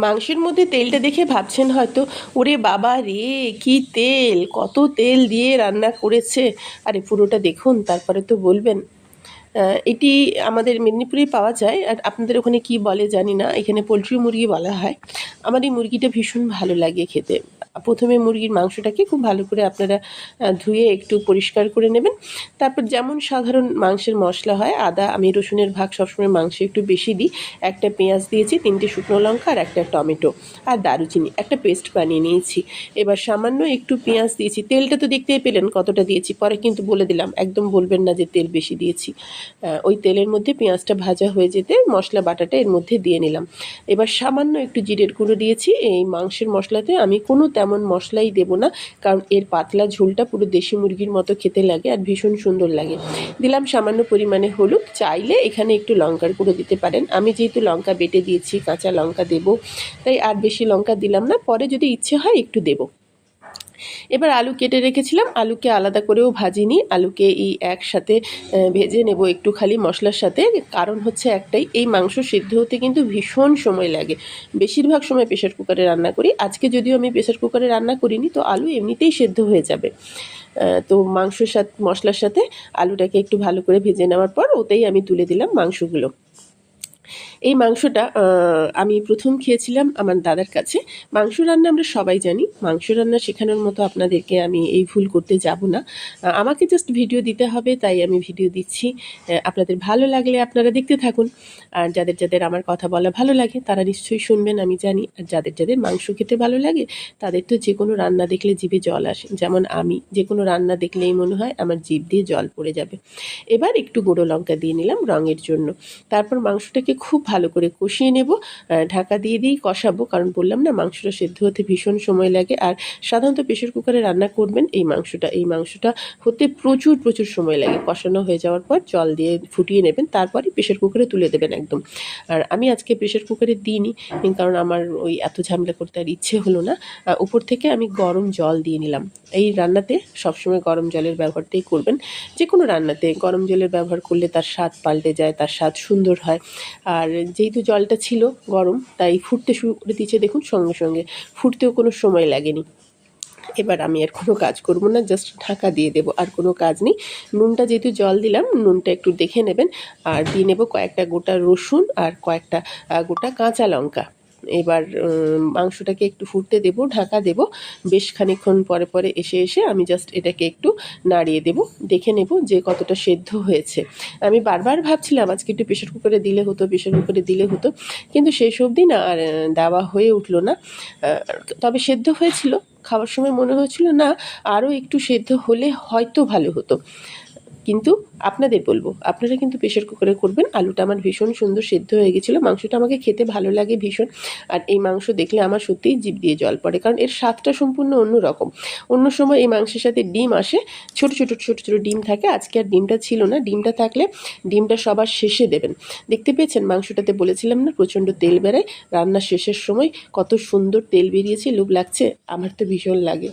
মাংসের মধ্যে তেলটা দেখে ভাবছেন হয়তো, ওরে বাবা রে, কি তেল, কত তেল দিয়ে রান্না করেছে। আরে পুরোটা দেখুন, তারপরে তো বলবেন। এটি আমাদের মেদিনীপুরেই পাওয়া যায়, আর আপনাদের ওখানে কি বলে জানি না, এখানে পোলট্রি মুরগি বলা হয়। আমার এই মুরগিটা ভীষণ ভালো লাগে খেতে। প্রথমে মুরগির মাংসটাকে খুব ভালো করে আপনারা ধুয়ে একটু পরিষ্কার করে নেবেন। তারপর যেমন সাধারণ মাংসের মশলা হয়, আদা, আমি রসুনের ভাগ সবসময় মাংসে একটু বেশি দিই। একটা পেঁয়াজ দিয়েছি, 3টে শুকনো লঙ্কা আর একটা টমেটো আর দারুচিনি, একটা পেস্ট বানিয়ে নিয়েছি। এবার সামান্য একটু পেঁয়াজ দিয়েছি। তেলটা তো দেখতেই পেলেন কতটা দিয়েছি, পরে কিন্তু বলে দিলাম, একদম বলবেন না যে তেল বেশি দিয়েছি। ওই তেলের মধ্যে পেঁয়াজটা ভাজা হয়ে যেতে মশলা বাটাটা এর মধ্যে দিয়ে নিলাম। এবার সামান্য একটু জিরের গুঁড়ো দিয়েছি। এই মাংসের মশলাতে আমি কোনো তেমন মশলাই দেব না, কারণ এর পাতলা ঝোলটা পুরো দেশি মুরগির মতো খেতে লাগে আর ভীষণ সুন্দর লাগে। দিলাম সামান্য পরিমাণে হলুদ, চাইলে এখানে একটু লঙ্কার গুঁড়ো দিতে পারেন। আমি যেহেতু লঙ্কা বেটে দিয়েছি, কাঁচা লঙ্কা দেবো, তাই আর বেশি লঙ্কা দিলাম না, পরে যদি ইচ্ছে হয় একটু দেবো। এবার আলু কেটে রেখেছিলাম, আলুকে আলাদা করেও ভাজিনি, আলুকে এই একসাথে ভেজে নেব একটু খালি মশলার সাথে। কারণ হচ্ছে একটাই, এই মাংস সিদ্ধ হতে কিন্তু ভীষণ সময় লাগে। বেশিরভাগ সময় প্রেশার কুকারে রান্না করি, আজকে যদিও আমি প্রেশার কুকারে রান্না করিনি, তো আলু এমনিতেই সেদ্ধ হয়ে যাবে। তো মাংসের সাথে মশলার সাথে আলুটাকে একটু ভালো করে ভেজে নেওয়ার পর ওতেই আমি তুলে দিলাম মাংসগুলো। এই মাংসটা আমি প্রথম খেয়েছিলাম আমার দাদার কাছে। মাংস রান্না আমরা সবাই জানি, মাংস রান্না শেখানোর মতো আপনাদেরকে আমি এই ভুল করতে যাব না। আমাকে জাস্ট ভিডিও দিতে হবে, তাই আমি ভিডিও দিচ্ছি। আপনাদের ভালো লাগলে আপনারা দেখতে থাকুন। আর যাদের যাদের আমার কথা বলা ভালো লাগে তারা নিশ্চয়ই শুনবেন, আমি জানি। আর যাদের যাদের মাংস খেতে ভালো লাগে তাদের তো যে কোনো রান্না দেখলে জিভে জল আসে। যেমন আমি যে কোনো রান্না দেখলেই মনে হয় আমার জিভ দিয়ে জল পড়ে যাবে। এবার একটু গুঁড়ো লঙ্কা দিয়ে নিলাম রঙের জন্য। তারপর মাংসটাকে খুব ভালো করে কষিয়ে নেব, ঢাকা দিয়ে দিয়েই কষাবো, কারণ বললাম না মাংসটা সেদ্ধ হতে ভীষণ সময় লাগে। আর সাধারণত প্রেশার কুকারে রান্না করবেন এই মাংসটা হতে প্রচুর প্রচুর সময় লাগে। কষানো হয়ে যাওয়ার পর জল দিয়ে ফুটিয়ে নেবেন, তারপরই প্রেশার কুকারে তুলে দেবেন একদম। আর আমি আজকে প্রেশার কুকারে দিইনি, কারণ আমার ওই এত ঝামেলা করতে আর ইচ্ছে হলো না। উপর থেকে আমি গরম জল দিয়ে নিলাম। এই রান্নাতে সবসময় গরম জলের ব্যবহারটাই করবেন। যে কোনো রান্নাতে গরম জলের ব্যবহার করলে তার স্বাদ পাল্টে যায়, তার স্বাদ সুন্দর হয়। আর যেহেতু জলটা ছিল গরম, তাই ফুটতে শুরু করে দিয়েছে দেখুন, সঙ্গে সঙ্গে ফুটতেও কোনো সময় লাগেনি। এবার আমি আর কোনো কাজ করব না, জাস্ট ঢাকা দিয়ে দেবো, আর কোনো কাজ নেই। নুনটা যেহেতু জল দিলাম, নুনটা একটু দেখে নেবেন। আর দিয়ে নেব কয়েকটা গোটা রসুন আর কয়েকটা গোটা কাঁচা লঙ্কা। এবার মাংসটাকে একটু ফুটতে দেব, ঢাকা দেব। বেশ খানিকক্ষণ পরে পরে এসে এসে আমি জাস্ট এটাকে একটু নাড়িয়ে দেব, দেখে নেব যে কতটা সেদ্ধ হয়েছে। আমি বারবার ভাবছিলাম আজকে একটু প্রেশার কুকারে দিলে হতো, কিন্তু সেই অবধি না আর দেওয়া হয়ে উঠলো না। তবে সেদ্ধ হয়েছিল, খাওয়ার সময় মনে হয়েছিল না আরও একটু সেদ্ধ হলে হয়তো ভালো হতো। কিন্তু আপনাদের বলবো, আপনারা কিন্তু প্রেশার কুকারে করবেন। আলুটা আমার ভীষণ সুন্দর সেদ্ধ হয়ে গেছিলো, মাংসটা আমাকে খেতে ভালো লাগে ভীষণ। আর এই মাংস দেখলে আমার সত্যিই জিভ দিয়ে জল পড়ে, কারণ এর স্বাদটা সম্পূর্ণ অন্য রকম। অন্য সময় এই মাংসের সাথে ডিম আসে, ছোট ছোট ছোট ছোট ডিম থাকে, আজকে আর ডিমটা ছিল না। ডিমটা থাকলে ডিমটা সবার শেষে দেবেন। দেখতে পেয়েছেন মাংসটাতে বলেছিলাম না প্রচণ্ড তেল বেরোয়, রান্নার শেষের সময় কত সুন্দর তেল বেরিয়েছে, লোভ লাগছে, আমার তো ভীষণ লাগে।